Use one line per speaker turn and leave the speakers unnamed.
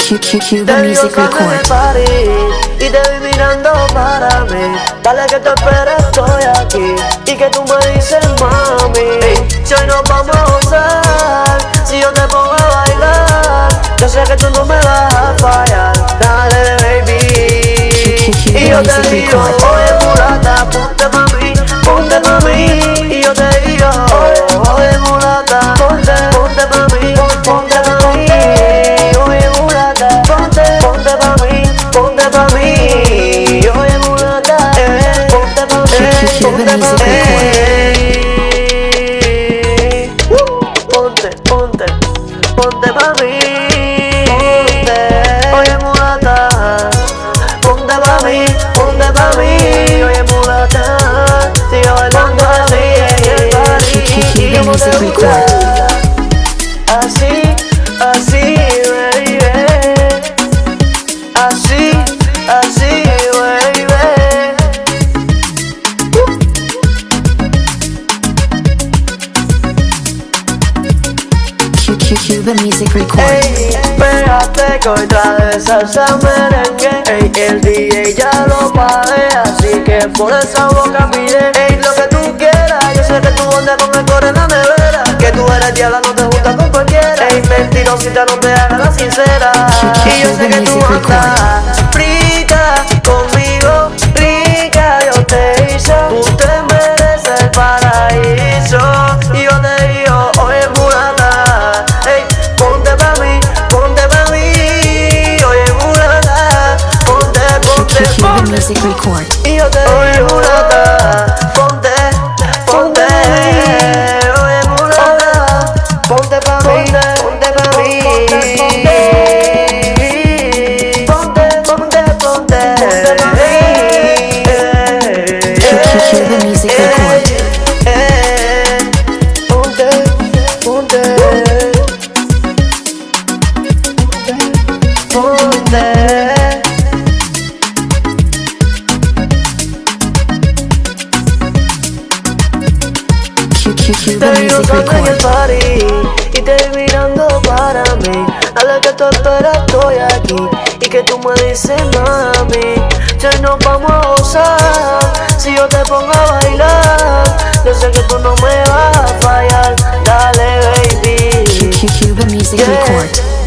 Cuba Music Record.
Y te vi mirando para mí. Dale que te espero, estoy aquí. Y que tú me dices, mami, si hoy nos vamos a gozar, si yo te pongo a bailar, yo sé que tú no me vas a fallar. Dale, baby. Y yo te digo, oye, mulata, ponte pa' mí, ponte pa' mí. Y yo te digo, oye, mulata, ponte pa' mí, ponte pa' mí. Oye, mulata, ponte pa' mí, ponte pa' mí. Oye, mulata, ponte pa' mí, ponte pa' mí. Ponte pa' mí. Oye, mulata, ponte pa' mí, ponte pa' mí. Oye, mulata, sigue bailando así en el party. Y como te gusta, así, así, baby. Así, así, baby.
Cuba Music Record.
Ey, pégate que hoy trae salsa merengue. Ey, el DJ ya lo pagué, así que por esa boca pide. Ey, lo que tú quieras, yo sé que tú andas con el core en la nevera. Que tú eres diabla, no te juntas con cualquiera. Ey, mentirosita, no te hagas la sincera. Y yo sé que tú andas frita conmigo, rica, yo te hice. Tú te mereces el paraíso. Y yo te digo, oye, mulata, ey, ponte pa' mí, oye, mulata, ponte,
Cuba Music Record.
y yo te digo, oye, mulata, ponte, oye, mulata, ponte pa' mí, ponte pa' mí, ponte pa' mí,
Cuba Music Record. Cuba
Te digo
Music
que en el
Record.
party y te vi mirando para mí. Dale que tú esperas, estoy aquí. Y que tú me dices, mami, si hoy nos vamos a gozar, si yo te pongo a bailar, yo sé que tú no me vas a fallar. Dale, baby.
Cuba Music
Yeah.
Record.